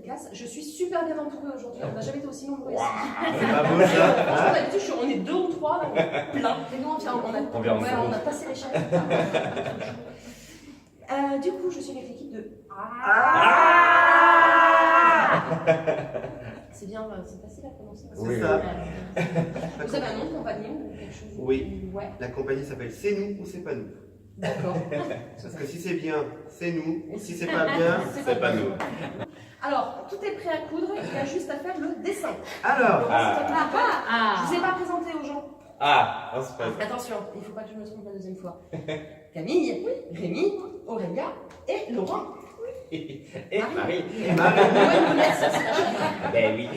dédicace. Je suis super bien entourée aujourd'hui. On n'a jamais été aussi nombreux ici. C'est pas beau ça. Franchement, d'habitude, on est 2 ou 3, là, on est plein. Et nous, on a passé les chaînes. Du coup, je suis avec l'équipe de... C'est bien, c'est facile à prononcer. C'est ça. Vous avez un nom de compagnie ou quelque chose? Oui. Ouais. La compagnie s'appelle C'est nous ou c'est pas nous. D'accord. Parce que si c'est bien, c'est nous. Si c'est pas bien, C'est pas nous. Alors, tout est prêt à coudre, il y a juste à faire le dessin. Alors, Je vous ai pas présenté aux gens. Ah, c'est pas Attention, il ne faut pas que je me trompe la deuxième fois. Camille, Rémi, Aurélia et Laurent. Et Marie. Ben oui.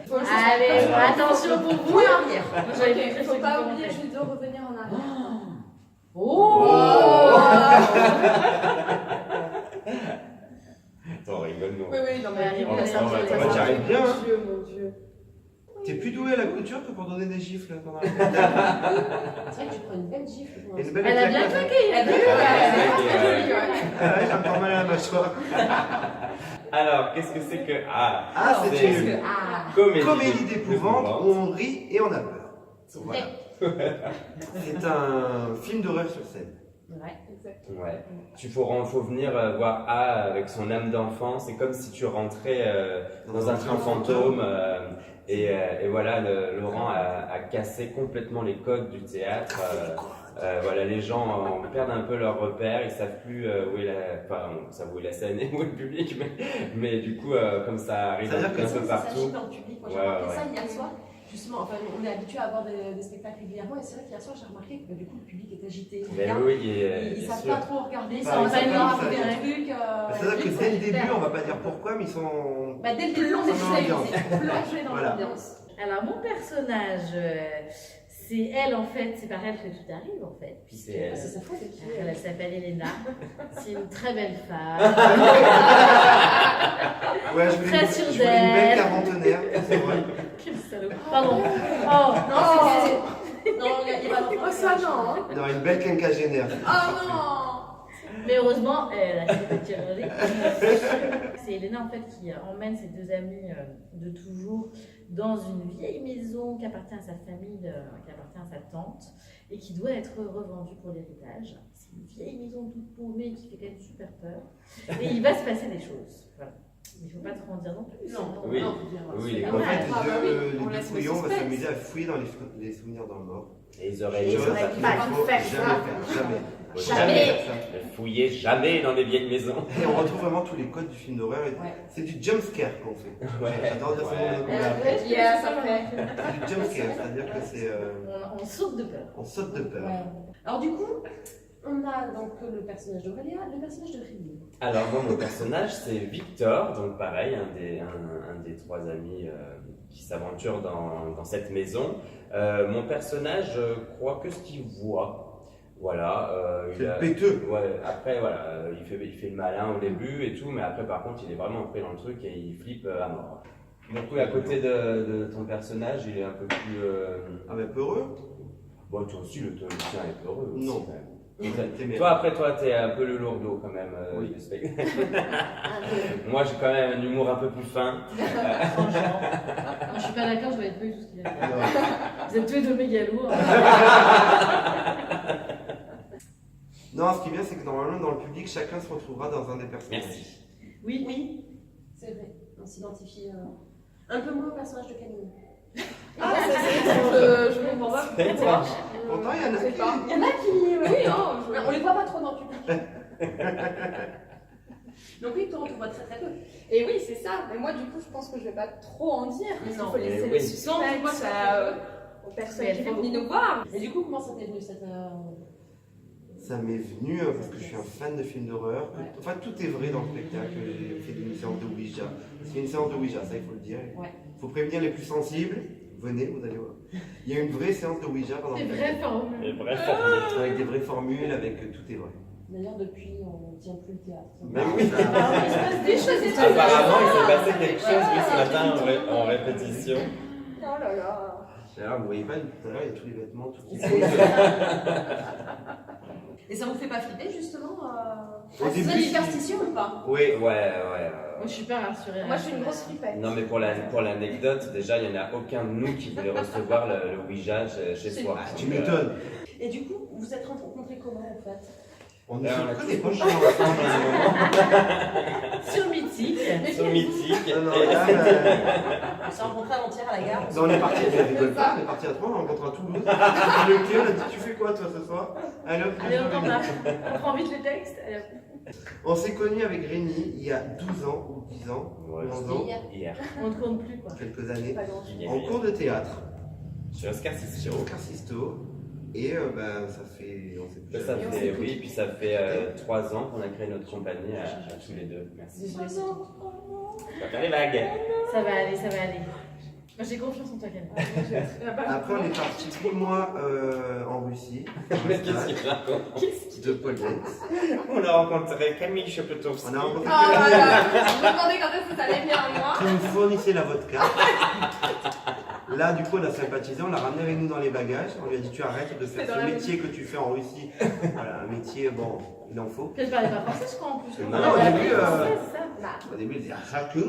Allez, attention pour vous. Point arrière. Il ne faut pas oublier, je dois revenir en arrière. Attends, on rigole, nous. Oui, non, mais j'arrive bien. Mon Dieu, mon Dieu. T'es plus doué à la couture que pour donner des gifles pendant la C'est vrai que tu prends une belle gifle. Une belle Elle a bien claque. claqué, il a vu. J'ai encore mal à la mâchoire. Alors, qu'est-ce que c'est que... C'est une comédie d'épouvante d'épouvante où on rit et on a peur. Voilà. C'est un film d'horreur sur scène. Ouais, exactement. Ouais. Faut venir voir A avec son âme d'enfant. C'est comme si tu rentrais dans un train fantôme. Et voilà, Laurent a cassé complètement les codes du théâtre. Voilà, les gens perdent un peu leur repère, ils savent plus où est la scène et où est le public, mais du coup, comme ça arrive un peu partout. Ça agit dans le public. Moi, j'ai remarqué ça hier soir. Justement, enfin, on est habitué à avoir des spectacles régulièrement, et c'est vrai qu'hier soir, j'ai remarqué que du coup, le public est agité. Ils savent pas trop regarder, ils sont pas loin de des trucs. C'est-à-dire que dès le début, on va pas dire pourquoi, mais ils sont. Dès le début, on est plongé dans l'ambiance. Alors, mon personnage, c'est elle en fait, c'est par elle que tout arrive en fait. C'est sa faute. Elle s'appelle Elena, c'est une très belle femme. Ouais, je voulais une belle quarantenaire, c'est vrai. Quel salaud. Pardon. Oh, Non, il va pas ça, non. Non, une belle quinquagénaire. Oh non. Mais heureusement, elle a fait des tireurs. C'est Elena en fait qui emmène ses deux amis de toujours dans une vieille maison qui appartient à sa famille, qui appartient à sa tante et qui doit être revendue pour l'héritage. C'est une vieille maison toute paumée qui fait quand même super peur. Et il va se passer des choses. Voilà. Il ne faut pas trop en dire non plus. Oui, les En fait, les deux fouillons vont s'amuser à fouiller dans les souvenirs d'un mort. Et ils auraient jamais fouiller jamais dans des vieilles maisons. Et on retrouve vraiment tous les codes du film d'horreur. C'est du jump scare qu'on fait. J'adore dire ce mot. Ça fait. C'est du jump scare, c'est-à-dire que c'est. On saute de peur. On saute de peur. Alors du coup, on a donc le personnage d'Aurélia, le personnage de Rémi. Alors moi, mon personnage, c'est Victor, donc pareil, un des trois amis qui s'aventure dans cette maison. Mon personnage croit que ce qu'il voit. Voilà. C'est le péteux. Ouais, après, voilà, il fait le malin au début et tout, mais après, par contre, il est vraiment pris dans le truc et il flippe à mort. Donc oui, à côté de ton personnage, il est un peu plus... peureux. Bon, toi aussi, le tien est peureux. Aussi, non. Toi, t'es un peu le lourdeau quand même. Oui. Moi, j'ai quand même un humour un peu plus fin. Franchement. Je suis pas d'accord, je vais être peu tout ce qu'il a dit. Vous êtes tous les deux méga lourds. Non, ce qui est bien, c'est que normalement, dans le public, chacun se retrouvera dans un des personnages. Merci. Oui, c'est vrai. On s'identifie un peu moins au personnage de Camille. Je comprends pas. Pourtant, il y en a qui... Il y en a qui... Oui, non, on les voit pas trop dans le public. Donc oui, toi, on te voit très très peu. Et oui, c'est ça. Mais moi, du coup, je pense que je vais pas trop en dire. Parce qu'il faut laisser le oui. suspense aux personnes qui vont venir nous voir. Et du coup, comment ça t'est venu cette... Ça m'est venu parce que je suis un fan de films d'horreur. Enfin, tout est vrai dans le spectacle. J'ai fait une séance de Ouija. C'est une séance de Ouija, ça il faut le dire. Il faut prévenir les plus sensibles. Venez, vous allez voir. Il y a une vraie séance de Ouija pendant le spectacle. Des vraies formules. Avec des vraies formules, avec tout est vrai. D'ailleurs, depuis, on ne tient plus le théâtre. Mais oui, Il se passe des choses et tout. Apparemment, il s'est passé quelque chose ce matin en répétition. Oh là là. Alors, vous voyez pas, tout à l'heure, il y a tous les vêtements, tout qui Et ça vous fait pas flipper justement Au début, c'est superstition ou pas? Oui. Ouais. Moi, je suis pas rassurée. Moi, je suis une grosse flippette. Non, mais pour l'anecdote, déjà, il n'y en a aucun de nous qui voulait recevoir le Ouija chez soi. Tu m'étonnes. Et du coup, vous êtes rencontrés comment en fait? On ne on a se connaît pas. ensemble à un moment. Sur Mythique. Sur Mythique. Non, Et- là, On s'est rencontrés avant-hier à la gare. on est parti, on rigole pas, on est parti à 3, on rencontre à Toulouse. On a le clé, on a dit tu fais quoi toi ce soir? Allez hop, Allez, on prend vite les textes. Allez, hop. On s'est connus avec Rémi il y a 12 ans ou 10 ans, Ouais, 11 ans, Hier. On ne compte plus, quoi. quelques années, Pas grand-chose. Hier. en cours de théâtre, Chez Oscar Sisto. chez Oscar Sisto. Et ça fait, on sait plus. Ça jamais. fait, oui, puis ça fait 3 ans qu'on a créé notre compagnie à tous les deux. Merci. Désolée, c'est tout. On va faire les vagues. Ça va aller, ça va aller. Moi, j'ai confiance en toi, Camille. Après, on est parti 3 mois en Russie, pour un Mais qu'est-ce stage qu'il raconte? de pole dance. On a rencontré Camille Chepetowski. On a rencontré Ah voilà, je me demandais quand est-ce que ça allait venir à moi. qui nous fournissait la vodka. Là, du coup, on a sympathisé, on l'a ramené avec nous dans les bagages. On lui a dit tu arrêtes de faire C'est dans ce la métier que tu fais en Russie. Voilà, un métier, bon, il en faut. Puis elle parlait pas français, je crois, en plus. Non, au début, c'est ça. Au début, elle disait chacun.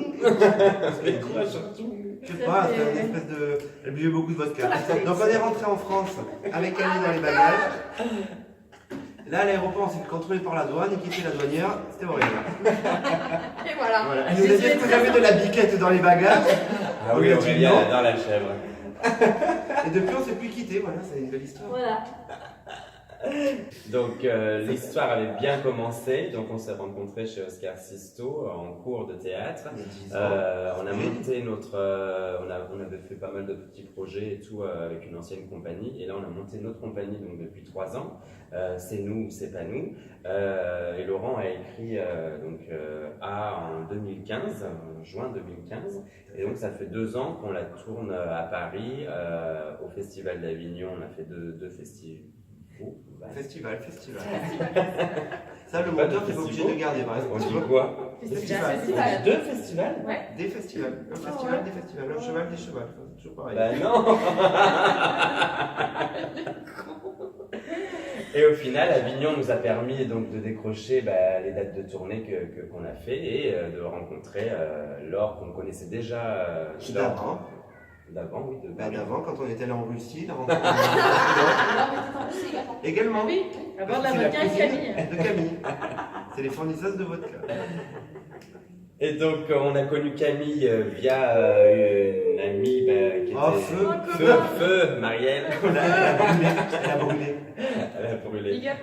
Mais quoi, surtout? Je sais pas, c'était une espèce de. Elle buvait beaucoup de vodka. Donc on est rentré en France avec Camille dans les bagages. Là, à l'aéroport, on s'est fait contrôler par la douane et qui était la douanière? C'était Aurélia. Et voilà. Voilà. Elle nous a dit est-ce que vous avez de la biquette dans les bagages? Ah On oui, lui a dit Aurélia non. adore la chèvre. Et depuis, on s'est plus quitté. Voilà, c'est une belle histoire. Voilà. Donc l'histoire avait bien commencé, donc on s'est rencontrés chez Oscar Sisto en cours de théâtre. Il y a 10 ans. On a monté notre, on avait fait pas mal de petits projets et tout avec une ancienne compagnie, et là on a monté notre compagnie donc depuis 3 ans. C'est nous ou c'est pas nous. Et Laurent a écrit A en 2015, en juin 2015, et donc ça fait 2 ans qu'on la tourne à Paris, au Festival d'Avignon. On a fait deux festivals. Festival. Ça, le monteur, t'es pas obligé de garder, par exemple. On Tu dit vois quoi? Festival. Festival. 2 festivals? Ouais. Des festivals. Un festival, des festivals. Un cheval, des chevals. C'est toujours pareil. Bah non. Et au final, Avignon nous a permis donc de décrocher les dates de tournée qu'on a fait et de rencontrer Laure qu'on connaissait déjà. D'avant, oui. D'avant, quand on était allé en Russie, la rencontre. Alors, mais t'es en Russie également. Également. Oui, à bord de la C'est vodka avec cousine Camille. De Camille. C'est les fournisseuses de vodka. Et donc, on a connu Camille via une amie qui était. Oh, Feu, Marielle. Elle a brûlé. Elle a brûlé. Big up.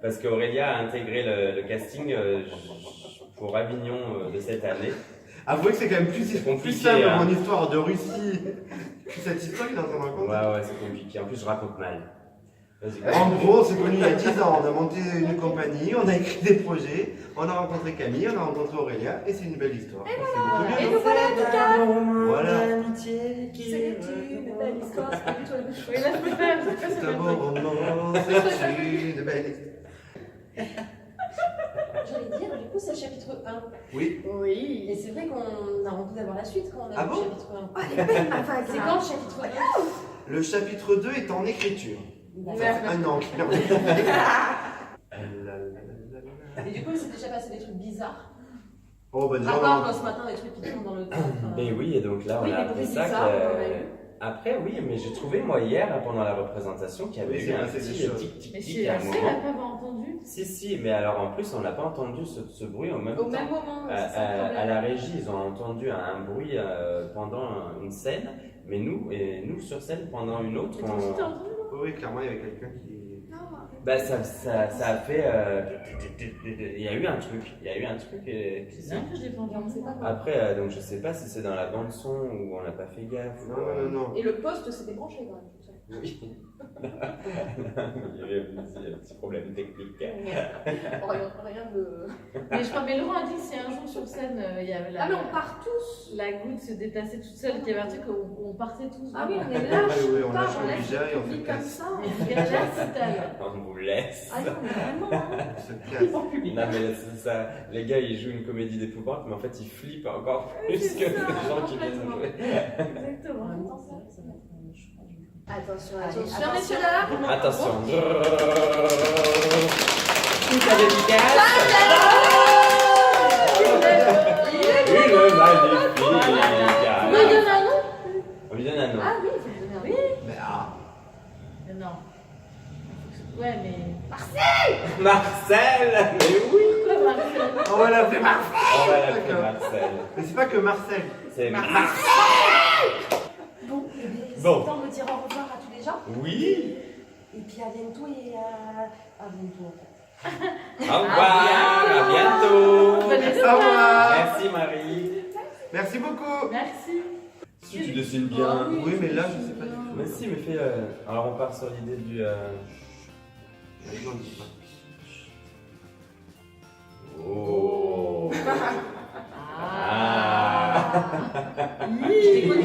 Parce qu'Aurélia a intégré le casting pour Avignon de cette année. Avouez que c'est quand même plus compliqué, simple hein. mon histoire de Russie que cette histoire qu'il est en train de raconter. Ouais, c'est compliqué. En plus, je raconte mal. Vas-y. En gros, on s'est connus il y a 10 ans, on a monté une compagnie, on a écrit des projets, on a rencontré Camille, on a rencontré Aurélia, et c'est une belle histoire. Et nous voilà, Lucas. Voilà. C'est une belle histoire, c'est pas du tout la même chose. Oui, là, je peux faire. C'est un beau roman, c'est une belle histoire. J'allais dire, du coup, c'est le chapitre 1. Oui. Oui. Et c'est vrai qu'on a envie d'avoir la suite quand on a Ah vu bon le chapitre 1. Ah, elle est belle ma vague. C'est quand le chapitre 1? Le chapitre 2 est en écriture. Ça fait un an qu'il est en Et du coup, il s'est déjà passé des trucs bizarres. Oh, bah déjà, À part ce matin, des trucs qui tournent dans le théâtre. Mais oui, et donc là, on Oui, a mais appris pour ça. bizarre, on en a eu. Après, oui, mais j'ai trouvé, moi, hier, pendant la représentation, qu'il y avait Oui, eu c'est un passé des petit choses. tic-tic-tic Mais c'est à un assez, moment. elle n'a pas entendu. Si, mais alors en plus, on n'a pas entendu ce bruit au même Au temps. même moment, c'est ça le À problème. la régie, ils ont entendu un bruit pendant une scène, mais nous sur scène pendant une autre, Mais toi aussi, t'as entendu? Oui, clairement, il y avait quelqu'un qui. ça a fait. Il y a eu un truc. Et... C'est vrai que je l'ai pas entendu. On sait pas quoi. Après, donc je sais pas si c'est dans la bande son ou on n'a pas fait gaffe. Non. Et le poste s'était branché quand même. Oui. Il y avait un petit problème technique. Rien de. Mais je crois que Laurent a dit que si un jour sur scène, il y avait Ah, mais on part tous. la goutte se déplaçait toute seule, qu'il y avait un truc où on partait tous. Ah oui, on est là. Oui, on lâche on laisse Ouija et le on se public comme casse. ça. On vous laisse. Ah non, mais vraiment, hein. On se casse. Non mais c'est ça, les gars ils jouent une comédie d'épouvante mais en fait ils flippent encore plus que C'est ça, les gens qui viennent complètement. jouer. Exactement. En même temps, c'est vrai que ça va être un choix du coup. Attention, Allez, attention, messieurs, dames. Attention. Une dédicace. Une magnifique. On lui donne un nom? On lui donne un nom. Ah oui, il faut lui donner un nom. Mais ah, Mais non. Ouais, mais. Marcel. Mais oui. Pourquoi Marcel? on va l'appeler Marcel. On va l'appeler Marcel. Mais c'est pas que Marcel. C'est Marcel. Bon, c'est Bon. le temps de dire au revoir à tous les gens. Oui. Et puis à bientôt et à bientôt en fait. Au revoir. À bientôt. Bonne Au revoir. Merci Marie. Merci beaucoup. Merci. Si tu dessines bien. Oui, mais là, je sais pas du tout. Mais si, mais fais. Alors on part sur l'idée du. Non, dis pas. Oh. Ah. Je t'ai connu.